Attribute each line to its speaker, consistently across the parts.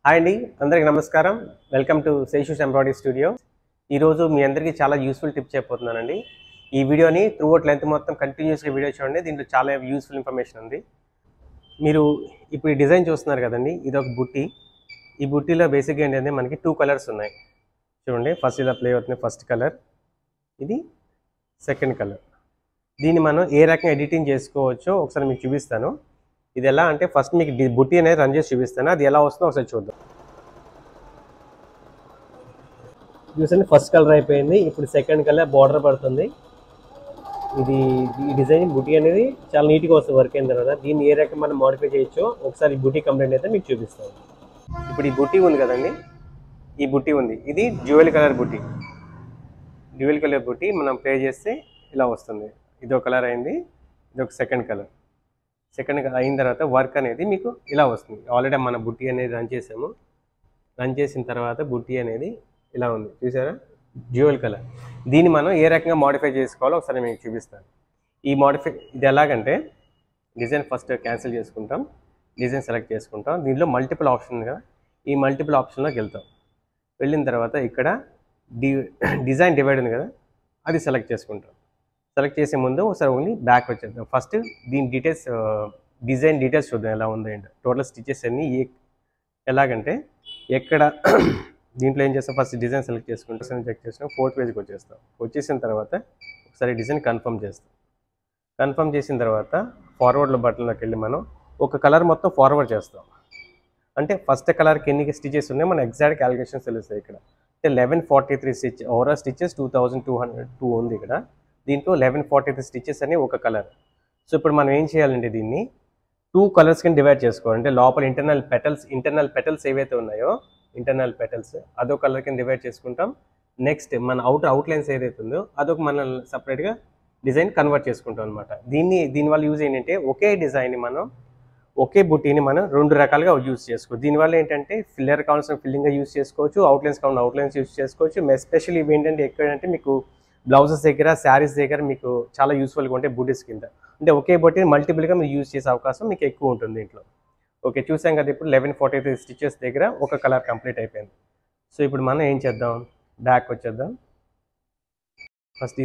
Speaker 1: Hi అండి, అందరికి నమస్కారం. Welcome to Seshu's embroidery studio. ఈరోజు మీ అందరికీ చాలా యూస్ఫుల్ టిప్ చెప్పబోతున్నానండి. ఈ వీడియోని త్రూఅవుట్ లెంత్ మొత్తం కంటిన్యూస్గా వీడియో చూడండి. దీంట్లో చాలా యూస్ఫుల్ ఇన్ఫర్మేషన్ ఉంది. మీరు ఇప్పుడు ఈ డిజైన్ చూస్తున్నారు కదండి, ఇది ఒక బుట్టి. ఈ బుట్టిలో బేసిక్గా ఏంటంటే మనకి 2 కలర్స్ ఉన్నాయి. చూడండి, ఫస్ట్ ఇలా ప్లే అవుతుంది. ఫస్ట్ కలర్, ఇది సెకండ్ కలర్. దీన్ని మనం ఏ రకంగా ఎడిటింగ్ చేసుకోవచ్చో ఒకసారి మీకు చూపిస్తాను. ఇది ఎలా అంటే ఫస్ట్ మీకు బుట్టి అనేది రన్ చేసి చూపిస్తాను. అది ఎలా వస్తుందో ఒకసారి చూద్దాం. చూసండి, ఫస్ట్ కలర్ అయిపోయింది. ఇప్పుడు సెకండ్ కలర్ బార్డర్ పడుతుంది. ఇది ఈ డిజైన్ బుటీ అనేది చాలా నీట్గా వస్తుంది వర్క్ అయిన తర్వాత. దీన్ని ఏ రకం మనం మోడిఫై చేయొచ్చో ఒకసారి బుటీ కంప్లైంట్ అయితే మీకు చూపిస్తాను. ఇప్పుడు ఈ బుటీ ఉంది కదండి, ఈ బుటీ ఉంది. ఇది డ్యూయల్ కలర్ బుటీ. డ్యూయల్ కలర్ బుటీ మనం ప్లే చేస్తే ఇలా వస్తుంది. ఇది ఒక కలర్ అయింది, ఇది ఒక సెకండ్ కలర్. సెకండ్ కలర్ అయిన తర్వాత వర్క్ అనేది మీకు ఇలా వస్తుంది. ఆల్రెడీ మన బుట్టి అనేది రన్ చేసాము. రన్ చేసిన తర్వాత బుట్టి అనేది ఇలా ఉంది, చూసారా, డ్యూయల్ కలర్. దీన్ని మనం ఏ రకంగా మోడిఫై చేసుకోవాలో ఒకసారి మీకు చూపిస్తాను. ఈ మోడిఫై ఇది ఎలాగంటే డిజైన్ ఫస్ట్ క్యాన్సిల్ చేసుకుంటాం, డిజైన్ సెలెక్ట్ చేసుకుంటాం. దీనిలో మల్టిపుల్ ఆప్షన్ ఉంది కదా, ఈ మల్టిపుల్ ఆప్షన్లోకి వెళ్తాం. వెళ్ళిన తర్వాత ఇక్కడ డిజైన్ డివైడ్ ఉంది కదా, అది సెలెక్ట్ చేసుకుంటాం. సెలెక్ట్ చేసే ముందు ఒకసారి ఓన్లీ బ్యాక్ వచ్చేద్దాం. ఫస్ట్ దీని డీటెయిల్స్, డిజైన్ డీటెయిల్స్ చూద్దాం ఎలా ఉంది ఏంటో. టోటల్ స్టిచెస్ అన్నీ ఎలాగంటే ఎక్కడ దీంట్లో ఏం చేస్తాం, ఫస్ట్ డిజైన్ సెలెక్ట్ చేసుకుంటాం, చెక్ చేసుకుని 4th పేజ్కి వచ్చేస్తాం. వచ్చేసిన తర్వాత ఒకసారి డిజైన్ కన్ఫర్మ్ చేస్తాం. కన్ఫర్మ్ చేసిన తర్వాత ఫార్వర్డ్లో బటన్లోకి వెళ్ళి మనం ఒక కలర్ మొత్తం ఫార్వర్డ్ చేస్తాం. అంటే ఫస్ట్ కలర్కి ఎన్ని స్టిచెస్ ఉన్నాయో మన ఎగ్జాక్ట్ క్యాలిక్యులేషన్స్ తెలుస్తాయి. ఇక్కడ అంటే 1143 స్టిచ్, ఓవరాల్ స్టిచెస్ 2202 ఉంది ఇక్కడ. దీంట్లో 1143 స్టిచెస్ అని ఒక కలర్. సో ఇప్పుడు మనం ఏం చేయాలంటే దీన్ని 2 కలర్స్ కింద డివైడ్ చేసుకోవాలి. అంటే లోపల ఇంటర్నల్ పెటల్స్ ఏవైతే ఉన్నాయో, ఇంటర్నల్ పెటల్స్ అదొక కలర్ కింద డివైడ్ చేసుకుంటాం. నెక్స్ట్ మన అవుట్లైన్స్ ఏదైతే ఉందో అదొక మనం సపరేట్గా డిజైన్ కన్వర్ట్ చేసుకుంటాం అనమాట. దీనివల్ల యూజ్ ఏంటంటే ఒకే డిజైన్ని మనం, ఒకే బుట్టీని మనం 2 రకాలుగా యూజ్ చేసుకోవచ్చు. దీనివల్ల ఏంటంటే ఫిల్లర్ కావాల్సిన ఫిల్లింగ్గా యూజ్ చేసుకోవచ్చు, అవుట్లైన్స్ కావాల్సిన అవుట్లైన్స్ యూజ్ చేసుకోవచ్చు. ఎస్పెషల్లీ ఇవి ఏంటంటే ఎక్కడంటే మీకు బ్లౌజెస్ దగ్గర, శారీస్ దగ్గర మీకు చాలా యూస్ఫుల్గా ఉంటాయి బుటీస్ కింద. అంటే ఒకే బుట్టీని మల్టిపుల్గా మీరు యూజ్ చేసే అవకాశం మీకు ఎక్కువ ఉంటుంది దీంట్లో. ఓకే, చూసాం కదా, ఇప్పుడు 1143 స్టిచెస్ దగ్గర ఒక కలర్ కంప్లీట్ అయిపోయింది. సో ఇప్పుడు మనం ఏం చేద్దాం, బ్యాక్ వచ్చేద్దాం. ఫస్ట్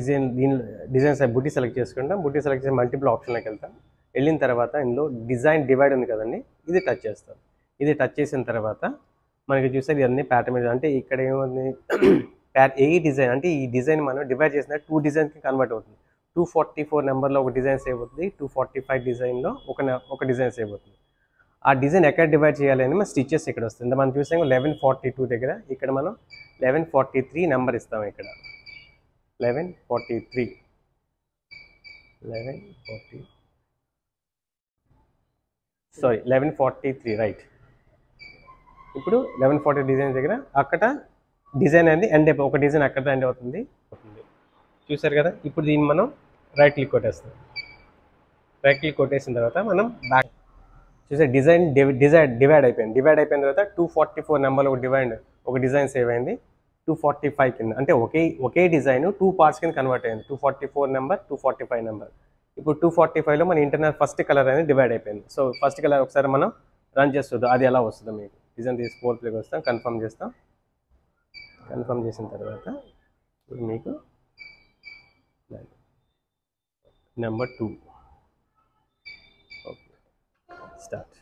Speaker 1: డిజైన్స్ బుట్టి సెలెక్ట్ చేసుకుంటాం. బుట్టి సెలెక్ట్ చేసి మల్టిపుల్ ఆప్షన్లోకి వెళ్తాం. వెళ్ళిన తర్వాత ఇందులో డిజైన్ డివైడ్ ఉంది కదండి, ఇది టచ్ చేస్తాం. ఇది టచ్ చేసిన తర్వాత మనకి చూస్తే ఇవన్నీ ప్యాటర్న్ మీద, అంటే ఇక్కడ ఏముంది ఏ డిజైన్ అంటే ఈ డిజైన్ మనం డివైడ్ చేసిన 2 డిజైన్స్కి కన్వర్ట్ అవుతుంది. 244 నెంబర్లో ఒక డిజైన్ సేవ్ అవుతుంది, 245 డిజైన్లో ఒక డిజైన్ సేవ్ అవుతుంది. ఆ డిజైన్ ఎక్కడ డివైడ్ చేయాలి అని మన స్టిచెస్ ఇక్కడ వస్తుంది. మనం చూసాం 1142 దగ్గర, ఇక్కడ మనం 1143 నెంబర్ ఇస్తాం. ఇక్కడ 1143 రైట్. ఇప్పుడు 1140 డిజైన్ దగ్గర అక్కడ డిజైన్ అనేది ఎండ్ అయిపోయి, ఒక డిజైన్ అక్కడ ఎండ్ అవుతుంది. చూసారు కదా, ఇప్పుడు దీన్ని మనం రైట్ క్లిక్ కొట్టేస్తాం. రైట్ క్లిక్ కొట్టేసిన తర్వాత మనం బ్యాక్ చూసే డిజైన్ డివైడ్ అయిపోయింది. డివైడ్ అయిపోయిన తర్వాత 244 నెంబర్లో ఒక డిజైన్ సేవ్ అయింది. 245 కింద, అంటే ఒకే డిజైన్ 2 పార్ట్స్ కింద కన్వర్ట్ అయింది. 244 నెంబర్, 245 నెంబర్. ఇప్పుడు 245లో మన ఇంటర్నల్ ఫస్ట్ కలర్ అనేది డివైడ్ అయిపోయింది. సో ఫస్ట్ కలర్ ఒకసారి మనం రన్ చేస్తుంది, అది ఎలా వస్తుందో మీకు డిజైన్ తీసి 4th పేజ్కి వస్తాం, కన్ఫర్మ్ చేస్తాం. కన్ఫర్మ్ చేసిన తర్వాత ఇప్పుడు మీకు నెంబర్ 2 ఓకే, స్టార్ట్.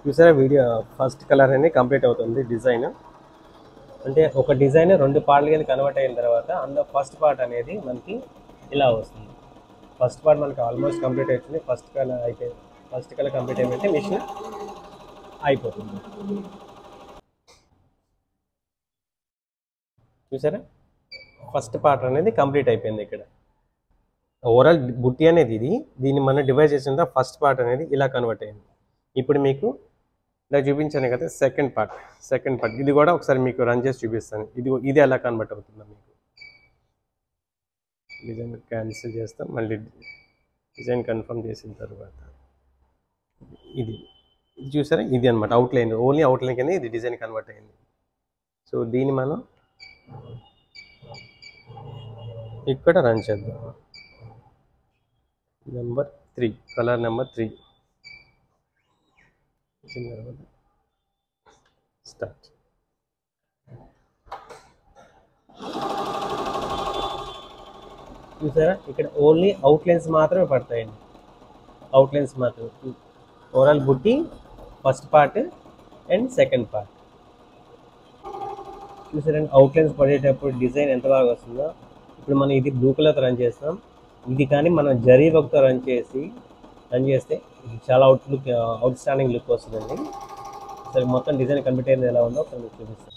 Speaker 1: చూసారా, వీడియో ఫస్ట్ కలర్ అనేది కంప్లీట్ అవుతుంది. డిజైన్ అంటే ఒక డిజైన్ 2 పార్ట్ల కింద కన్వర్ట్ అయిన తర్వాత అందులో ఫస్ట్ పార్ట్ అనేది మనకి ఇలా వస్తుంది. ఫస్ట్ పార్ట్ మనకి ఆల్మోస్ట్ కంప్లీట్ అవుతుంది. ఫస్ట్ కలర్ కంప్లీట్ అయిపోతే మిషన్ అయిపోతుంది. చూసారా, ఫస్ట్ పార్ట్ అనేది కంప్లీట్ అయిపోయింది. ఇక్కడ ఓవరాల్ బుట్టి అనేది దీన్ని మనం డివైడ్ చేసిన ఫస్ట్ పార్ట్ అనేది ఇలా కన్వర్ట్ అయింది. ఇప్పుడు మీకు ఇలా చూపించాను కదా, సెకండ్ పార్ట్ ఇది కూడా ఒకసారి మీకు రన్ చేసి చూపిస్తాను. ఇది ఎలా కన్వర్ట్ అవుతుందో మీకు. డిజైన్ క్యాన్సిల్ చేస్తాం, మళ్ళీ డిజైన్ కన్ఫర్మ్ చేసిన తర్వాత ఇది చూసారా, ఇది అనమాట అవుట్లైన్. ఓన్లీ అవుట్లైన్ కింద ఇది డిజైన్ కన్వర్ట్ అయింది. సో దీన్ని మనం ఇక్కడ రన్ చేద్దాం. Number 3, colour number 3. వచ్చిన తర్వాత స్టార్ట్. చూసారా ఇక్కడ ఓన్లీ అవుట్లైన్స్ మాత్రమే పడతాయండి, అవుట్లైన్స్ మాత్రమే. ఓవరాల్ బుట్టి first part and second part. చూసారండి అవుట్లైన్స్ పడేటప్పుడు డిజైన్ ఎంత బాగా వస్తుందో. ఇప్పుడు మనం ఇది బ్లూ కలర్తో రన్ చేస్తాం, ఇది కానీ మనం జరీ వర్క్తో రన్ చేస్తే ఇది చాలా అవుట్ స్టాండింగ్ లుక్ వస్తుందండి. సరే మొత్తం డిజైన్ కంప్లీట్ అయింది ఎలా ఉందో ఒకసారి మీకు చూపిస్తాం.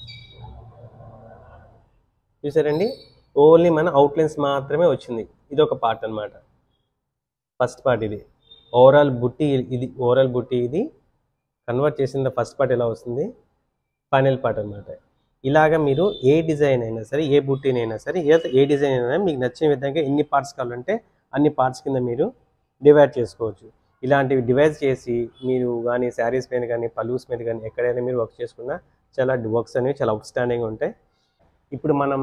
Speaker 1: చూసారండి ఓన్లీ మన అవుట్లైన్స్ మాత్రమే వచ్చింది. ఇది ఒక పార్ట్ అనమాట, ఫస్ట్ పార్ట్. ఇది ఓవరాల్ బుట్టి, ఇది కన్వర్ట్ చేసిన ఫస్ట్ పార్ట్ ఎలా వస్తుంది, ఫైనల్ పార్ట్ అనమాట. ఇలాగ మీరు ఏ డిజైన్ అయినా సరే, ఏ బుట్టీనైనా సరే, ఏ డిజైన్ అయినా మీకు నచ్చిన విధంగా ఎన్ని పార్ట్స్ కావాలంటే అన్ని పార్ట్స్ కింద మీరు డివైడ్ చేసుకోవచ్చు. ఇలాంటివి డివైడ్ చేసి మీరు కానీ శారీస్ మీద కానీ పల్లూస్ మీద కానీ ఎక్కడైనా మీరు వర్క్ చేసుకున్నా చాలా వర్క్స్ అనేవి చాలా అవుట్ స్టాండింగ్గా ఉంటాయి. ఇప్పుడు మనం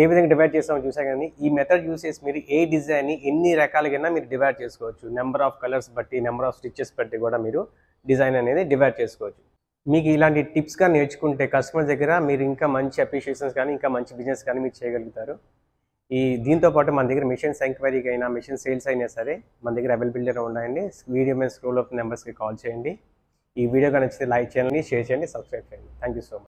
Speaker 1: ఏ విధంగా డివైడ్ చేస్తామో చూసా కానీ ఈ మెథడ్ యూస్ చేసి మీరు ఏ డిజైన్ని ఎన్ని రకాలుగా మీరు డివైడ్ చేసుకోవచ్చు. నెంబర్ ఆఫ్ కలర్స్ బట్టి, నెంబర్ ఆఫ్ స్టిచెస్ బట్టి కూడా మీరు డిజైన్ అనేది డివైడ్ చేసుకోవచ్చు. మీకు ఇలాంటి టిప్స్గా నేర్చుకుంటే కస్టమర్ దగ్గర మీరు ఇంకా మంచి అప్రిషియేషన్స్ కానీ ఇంకా మంచి బిజినెస్ కానీ మీరు చేయగలుగుతారు. దీంతో పాటు మన దగ్గర మిషన్స్ ఎంక్వైరీకి అయినా మిషన్ సేల్స్ అయినా సరే మన దగ్గర అవైలబిలిటీగా ఉన్నాయండి. వీడియో మీద స్క్రోల్ అప్ నెంబర్స్కి కాల్ చేయండి. ఈ వీడియో కానీ నచ్చితే లైక్ చేయండి, షేర్ చేయండి, సబ్స్క్రైబ్ చేయండి. Thank you so much.